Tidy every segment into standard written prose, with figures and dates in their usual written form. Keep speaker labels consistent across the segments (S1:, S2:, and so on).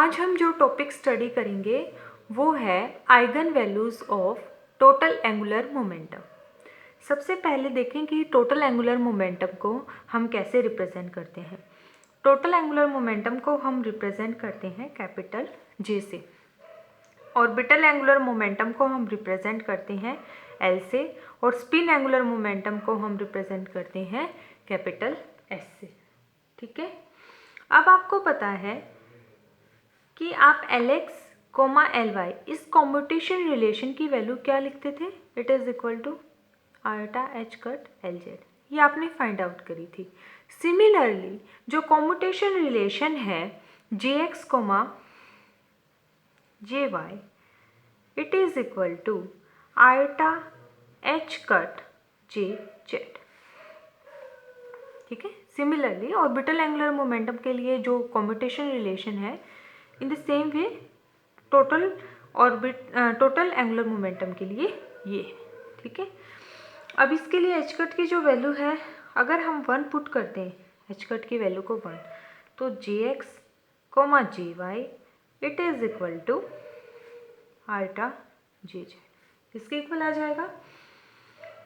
S1: आज हम जो टॉपिक स्टडी करेंगे वो है eigen values of total angular momentum. सबसे पहले देखें कि टोटल एंगुलर मोमेंटम को हम कैसे रिप्रेजेंट करते हैं। टोटल एंगुलर मोमेंटम को हम रिप्रेजेंट करते हैं कैपिटल जे से, ऑर्बिटल एंगुलर मोमेंटम को हम रिप्रेजेंट करते हैं एल से, और स्पिन एंगुलर मोमेंटम को हम रिप्रेजेंट करते हैं कैपिटल एस से। ठीक है, अब आपको पता है कि आप Lx, Ly इस कॉम्यूटेशन रिलेशन की वैल्यू क्या लिखते थे, it is equal to iota H cut Lz, ये आपने फाइंड आउट करी थी। सिमिलरली जो कॉम्यूटेशन रिलेशन है Jx, Jy, it is equal to iota H cut Jz। ठीक है, सिमिलरली ऑर्बिटल एंगुलर मोमेंटम के लिए जो कॉम्यूटेशन रिलेशन है, in the same way total angular momentum के लिए ये। ठीक है, अब इसके लिए एच कट की जो वैल्यू है, अगर हम 1 पुट करते हैं एच कट की वैल्यू को 1, तो Jx, Jy it is equal to iota Jz, इसके इक्वल आ जाएगा।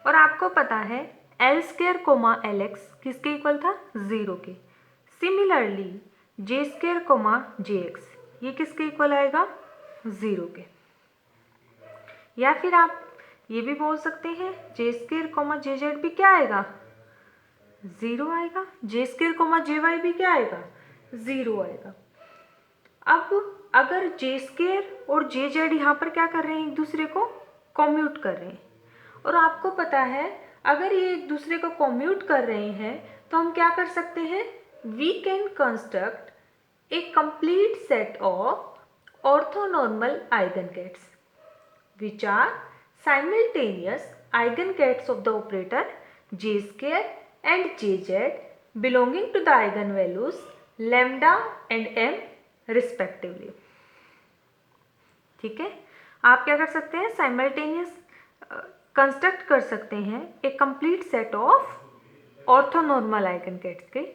S1: और आपको पता है L2, Lx किसके इक्वल था, 0 के। सिमिलरली J2, Jx ये किसके इक्वल आएगा, 0 के। या फिर आप ये भी बोल सकते हैं J2, Jz भी क्या आएगा, 0 आएगा। J2, Jy भी क्या आएगा, 0 आएगा। अब अगर J2 और Jz यहाँ पर क्या कर रहे हैं, एक दूसरे को कॉम्यूट कर रहे हैं, और आपको पता है अगर ये एक दूसरे को कॉम्यूट कर रहे हैं तो हम क्या कर सकते हैं, we can construct a complete set of orthonormal eigenkets which are simultaneous eigengets of the operator J2 and Jz belonging to the eigenvalues lambda and m respectively। ठीक है, आप क्या कर सकते हैं, साइमल्टेनियस कंस्ट्रक्ट कर सकते हैं एक कंप्लीट सेट ऑफ ऑर्थोनॉर्मल आइगनगेट्स के,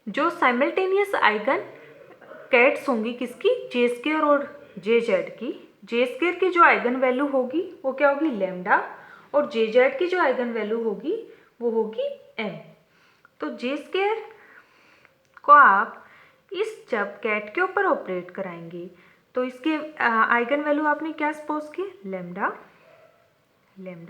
S1: जो साइमल्टेनियस आइगन गेट्स होंगी किसकी, J2 और Jz की। J2 की जो आइगन वैल्यू होगी वो क्या होगी, लैम्डा, और Jz की जो आइगन वैल्यू होगी वो होगी m। तो J2 को आप इस जब गेट के ऊपर ऑपरेट कराएंगे तो इसके आइगन वैल्यू आपने क्या सपोज की, लैम्डा m।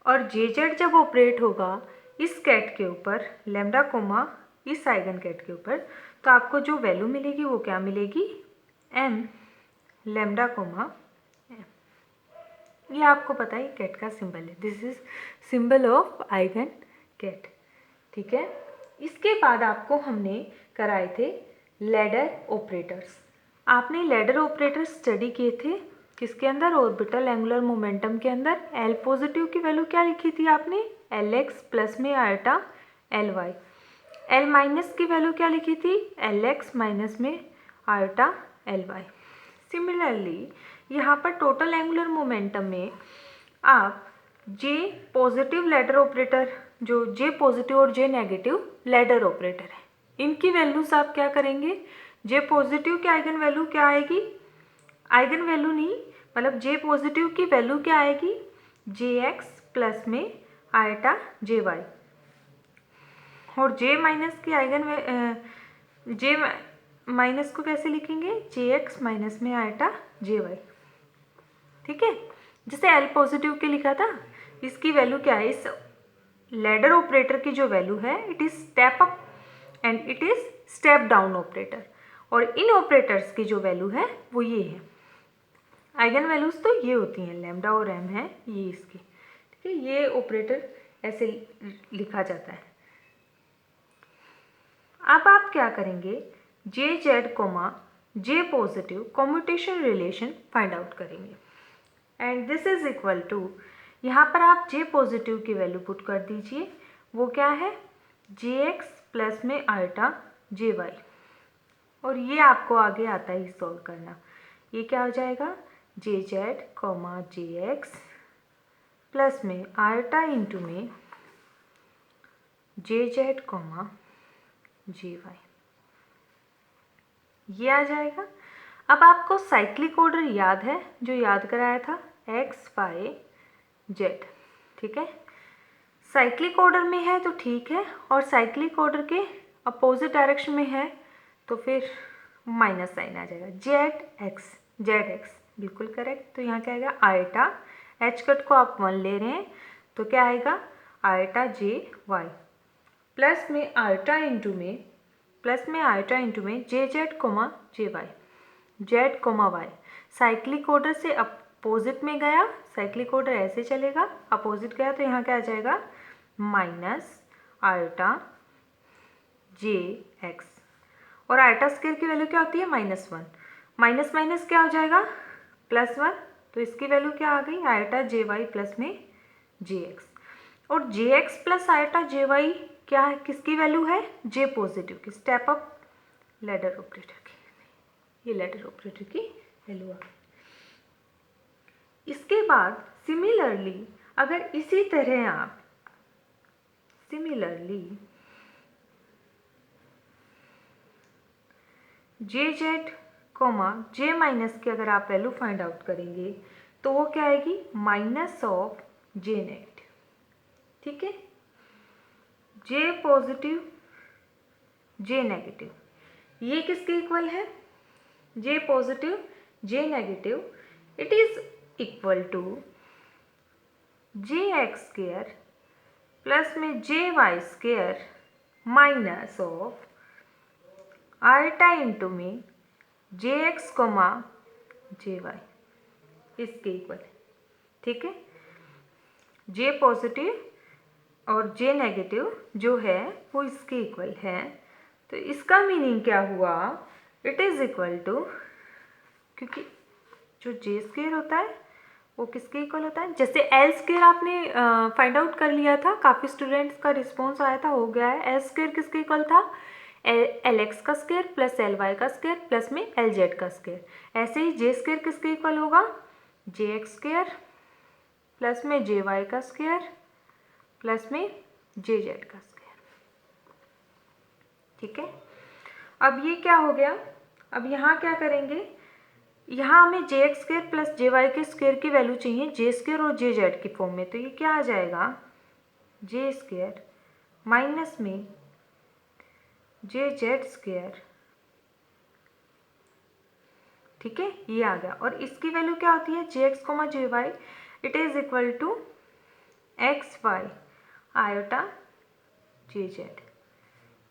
S1: और Jz जब ऑपरेट होगा इस गेट के ऊपर, लैम्डा इस आइगन गेट के ऊपर, तो आपको जो वैल्यू मिलेगी वो क्या मिलेगी, m लैम्डा m। ये आपको पता है गेट का सिंबल है, this is symbol of eigen ket. ठीक है, इसके बाद आपको हमने कराए थे लैडर ऑपरेटर्स। आपने लैडर ऑपरेटर्स स्टडी किए थे किसके अंदर, ऑर्बिटल एंगुलर मोमेंटम के अंदर। L पॉजिटिव की वैल्यू क्या लिखी थी आपने, Lx प्लस में आयोटा Ly। L माइनस की वैल्यू क्या लिखी थी, Lx माइनस में आयोटा Ly। सिमिलरली यहाँ पर टोटल एंगुलर मोमेंटम में आप J पॉजिटिव लैडर ऑपरेटर, जो J पॉजिटिव और J नेगेटिव लैडर ऑपरेटर है, इनकी वैल्यूज आप क्या करेंगे, J पॉजिटिव की आइगन वैल्यू क्या आएगी, आइगन वैल्यू नहीं मतलब J पॉजिटिव की वैल्यू क्या आएगी, Jx प्लस में आयोटा Jy, और J माइनस की J माइनस को कैसे लिखेंगे, Jx माइनस में आयोटा Jy। ठीक है, जैसे L पॉजिटिव के लिखा था, इसकी वैल्यू क्या है, इस लैडर ऑपरेटर की जो वैल्यू है, it is step up and it is step down operator, और इन ऑपरेटर्स की जो वैल्यू है वो ये है। आइगन वैल्यूज तो ये होती हैं, लैम्डा और m है ये इसकी। ठीक है, ये ऑपरेटर ऐसे लिखा जाता है। अब आप क्या करेंगे, Jz, J positive commutation relation find out करेंगे, and this is equal to, यहाँ पर आप J पॉजिटिव की वैल्यू पुट कर दीजिए, वो क्या है, Jx प्लस में आयोटा Jy, और ये आपको आगे आता है सॉल्व करना। ये क्या हो जाएगा, Jz, Jx प्लस में आयोटा इंटू में Jz, Jy। ये आ जाएगा। अब आपको साइक्लिक ऑर्डर याद है, जो याद कराया था एक्स वाई जेड, ठीक है। साइक्लिक ऑर्डर में है तो ठीक है, और साइक्लिक ऑर्डर के अपोजिट डायरेक्शन में है तो फिर माइनस साइन आ जाएगा। जेड एक्स बिल्कुल करेक्ट। तो यहाँ क्या आएगा आयटा, एच कट को आप 1 ले रहे हैं तो क्या आएगा आयटा जे वाई, प्लस में आयटा इंटू में J Z comma J Y, Z comma Y. Cyclic order से अपोजिट में गया, साइक्लिक ऑर्डर ऐसे चलेगा, अपोजिट गया तो यहाँ क्या आ जाएगा माइनस आयटा जे एक्स, और आयटा स्क्वायर की वैल्यू क्या होती है -1, माइनस माइनस क्या हो जाएगा +1, तो इसकी वैल्यू क्या आ गई आयटा जे वाई प्लस में जे एक्स। और जे x plus eta J Y क्या है, किसकी वैल्यू है जे पॉजिटिव की, स्टेप अप लैडर ऑपरेटर की, ये लैडर ऑपरेटर की वैल्यू आ गई। इसके बाद सिमिलरली अगर इसी तरह आप जे जेड कोमा जे माइनस की अगर आप वैल्यू फाइंड आउट करेंगे तो वो क्या आएगी माइनस ऑफ जे नेगेटिव, ठीक है। जे पॉजिटिव जे नेगेटिव, ये किसके इक्वल है J positive J negative, it is equal to J X square plus में J Y square minus of iota into में J X comma J Y, इसके equal है, ठीक है। जे पॉजिटिव और जे नेगेटिव जो है वो इसके इक्वल है, तो इसका मीनिंग क्या हुआ इट इज़ इक्वल टू, क्योंकि जो जे स्क्वायर होता है वो किसके इक्वल होता है, जैसे एल स्क्वायर आपने फाइंड आउट कर लिया था, काफ़ी स्टूडेंट्स का रिस्पॉन्स आया था, हो गया है। एल स्क्वायर किसके इक्वल था एल एक्स का स्क्वायर प्लस एल वाई का स्क्वायर प्लस में एल जेड का स्क्वायर। ऐसे ही जे स्क्वायर किसके इक्वल होगा जे एक्स स्क्वायर प्लस में जे वाई का स्क्वायर प्लस में जे जेड का स्क्वायर, ठीक है। अब ये क्या हो गया, अब यहाँ क्या करेंगे, यहाँ हमें जे X square plus J Y के स्क्वायर की वैल्यू चाहिए जे स्क्वायर और जे जेड की फॉर्म में, तो ये क्या आ जाएगा जे स्क्वायर माइनस में जे जेड स्क्वायर, ठीक है, ये आ गया। और इसकी वैल्यू क्या होती है J X comma J Y, it is equal to X Y iota J Z,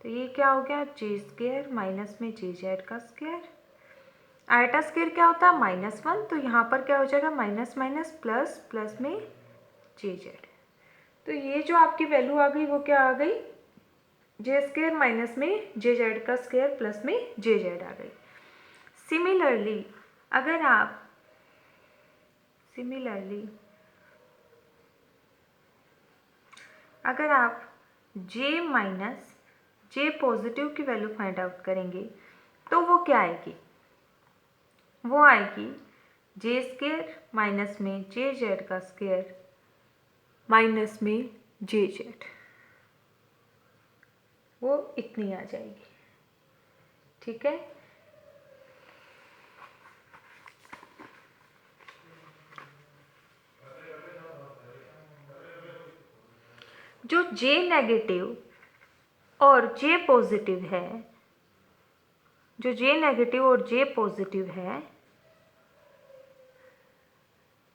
S1: तो ये क्या हो गया जे स्क्वायर माइनस में जे जेड का स्क्वायर। आयटा स्क्वायर क्या होता है -1, तो यहाँ पर क्या हो जाएगा माइनस माइनस प्लस प्लस में जे जेड, तो ये जो आपकी वैल्यू आ गई वो क्या आ गई जे स्क्वायर माइनस में जे जेड का स्क्वायर प्लस में जे जेड आ गई। सिमिलरली अगर आप जे माइनस जे पॉजिटिव की वैल्यू फाइंड आउट करेंगे तो वो क्या आएगी, वो आएगी जे स्क्वायर माइनस में जे जेड का स्क्वायर माइनस में जे जेड, वो इतनी आ जाएगी, ठीक है। जो जे नेगेटिव और जे पॉजिटिव है, जो जे नेगेटिव और जे पॉजिटिव है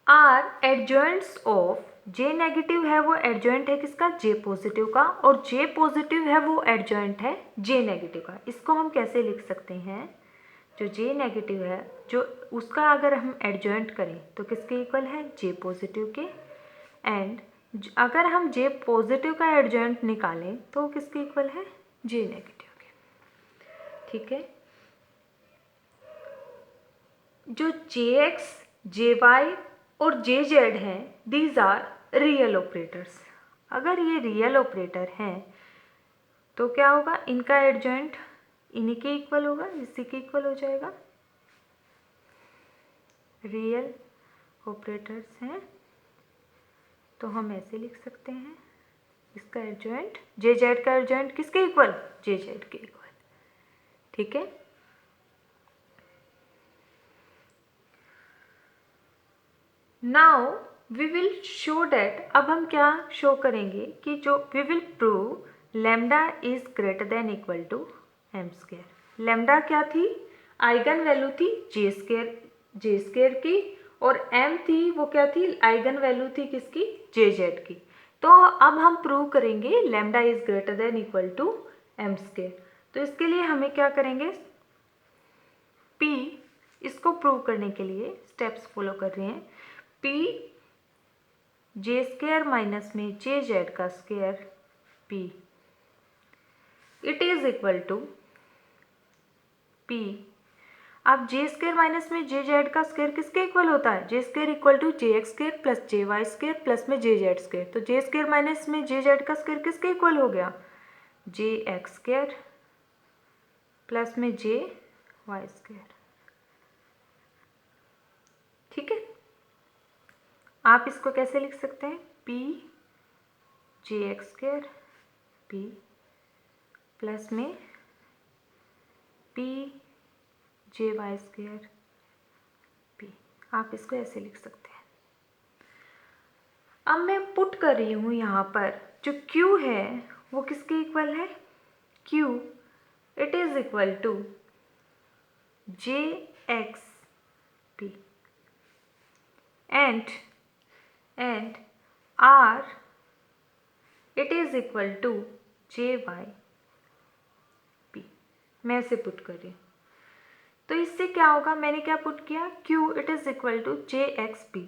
S1: आर एडजॉइंट्स ऑफ, जे नेगेटिव है वो एडजॉइंट है किसका जे पॉजिटिव का, और जे पॉजिटिव है वो एडजॉइंट है जे नेगेटिव का। इसको हम कैसे लिख सकते हैं, जो जे नेगेटिव है जो उसका अगर हम एडजॉइंट करें तो किसके इक्वल है जे पॉजिटिव के, एंड अगर हम जे पॉजिटिव का एडजॉइंट निकालें तो वो किसके इक्वल है जे नेगेटिव के, ठीक है। जो जे एक्स जे वाई और जे जेड हैं दीज आर रियल ऑपरेटर्स। अगर ये रियल ऑपरेटर हैं तो क्या होगा इनका एडजॉइंट इन्हीं के इक्वल होगा, इसी के इक्वल हो जाएगा। रियल ऑपरेटर्स हैं तो हम ऐसे लिख सकते हैं, इसका एडजॉइंट जे जेड का एडजॉइंट किसके इक्वल जे जेड के इक्वल, ठीक है। Now we will show that, अब हम क्या शो करेंगे कि जो we will prove lambda is greater than equal to M square. Lambda क्या थी, आइगन वैल्यू थी जे स्क्वायर की, और एम थी वो क्या थी, आइगन वैल्यू थी किसकी, जे जेड की। तो अब हम प्रूव करेंगे lambda is greater than equal to M square. तो इसके लिए हमें क्या करेंगे, P, इसको प्रूव करने के लिए स्टेप्स फॉलो कर रहे हैं। P जे स्क्वायर माइनस में जे जेड का square P, it is equal to P। अब जे स्क्वायर माइनस में जे जेड का स्क्वायर किसके इक्वल होता है, J square equal to J X square plus J Y square plus में J Z square. तो J square minus में J Z का स्क्वायर किसके इक्वल हो गया, जे एक्स स्क्वायर प्लस में जे वाई स्क्वायर। ठीक है, आप इसको कैसे लिख सकते हैं, P J X square P plus में P J Y square P, आप इसको ऐसे लिख सकते हैं। अब मैं पुट कर रही हूँ यहाँ पर जो Q है वो किसके इक्वल है, Q it is equal to J X P and R it is equal to J Y P। मैं इसे पुट कर रही हूँ, तो इससे क्या होगा, मैंने क्या पुट किया, Q it is equal to J X P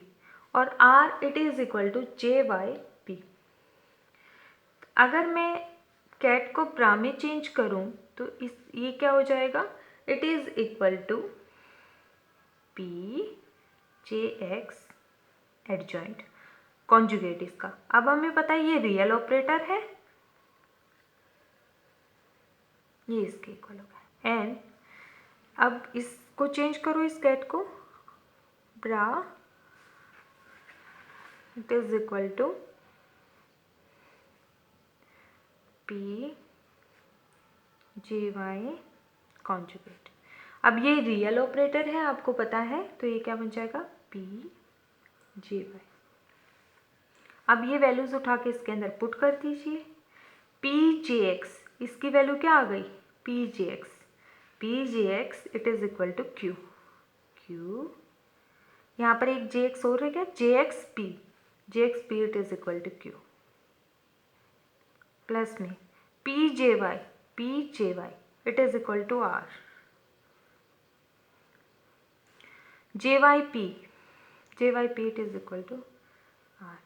S1: और R it is equal to J Y P। अगर मैं कैट को ब्रा में चेंज करूँ तो ये क्या हो जाएगा, it is equal to P J X adjoint conjugate इसका। अब हमें पता है ये रियल ऑपरेटर है, ये इसके इक्वल होगा। एंड अब इसको चेंज करो, इस कैट को, bra it is equal to P J Y conjugate. अब ये रियल ऑपरेटर है आपको पता है, तो ये क्या बन जाएगा, P जे वाई। अब ये वैल्यूज उठा के इसके अंदर पुट कर दीजिए। P जे एक्स, इसकी वैल्यू क्या आ गई, P J X it is equal to Q, यहाँ पर एक जे एक्स और रह गया, J X P it is equal to Q plus में P J Y it is equal to R, J Y P it is equal to R।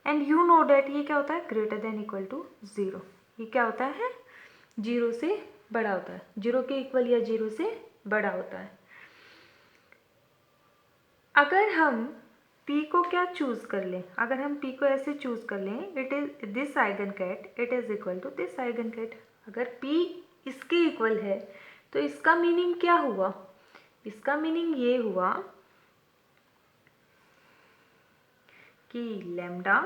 S1: And you know that ये क्या होता है, greater than equal to 0। ये क्या होता है, 0 से बड़ा होता है, 0 के इक्वल या 0 से बड़ा होता है। अगर हम P को क्या चूज कर लें, अगर हम P को ऐसे चूज कर लें, it is this eigen ket it is equal to this eigen ket. अगर P इसके इक्वल है तो इसका मीनिंग क्या हुआ, इसका मीनिंग ये हुआ कि लैम्डा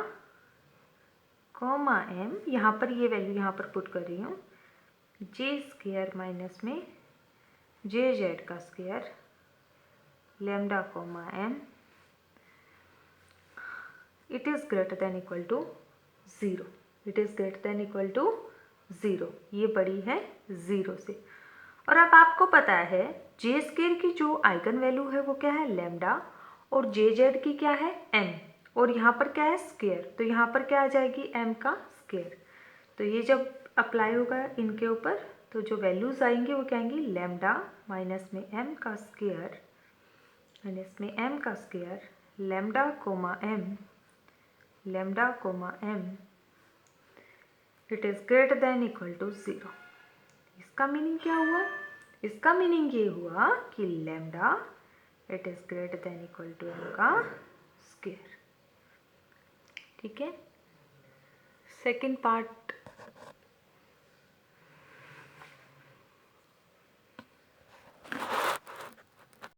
S1: कॉमा M, यहाँ पर ये वैल्यू यहाँ पर पुट कर रही हूँ, जे स्क्वायर माइनस में जे जेड का square lambda comma M it is greater than equal to 0, it is greater than equal to 0, ये बड़ी है 0 से। और अब आपको पता है जे स्क्वायर की जो आइगन वैल्यू है वो क्या है, लैम्डा, और जे जेड की क्या है, M, और यहाँ पर क्या है, स्क्वायर, तो यहाँ पर क्या आ जाएगी, M का स्क्वायर। तो ये जब अप्लाई होगा इनके ऊपर तो जो वैल्यूज आएंगी वो क्या आएंगी, लैम्डा माइनस में M का square lambda comma M it is greater than equal to 0। इसका मीनिंग क्या हुआ, इसका मीनिंग ये हुआ कि lambda it is greater than equal to M का स्क्वायर। ठीक है, सेकेंड पार्ट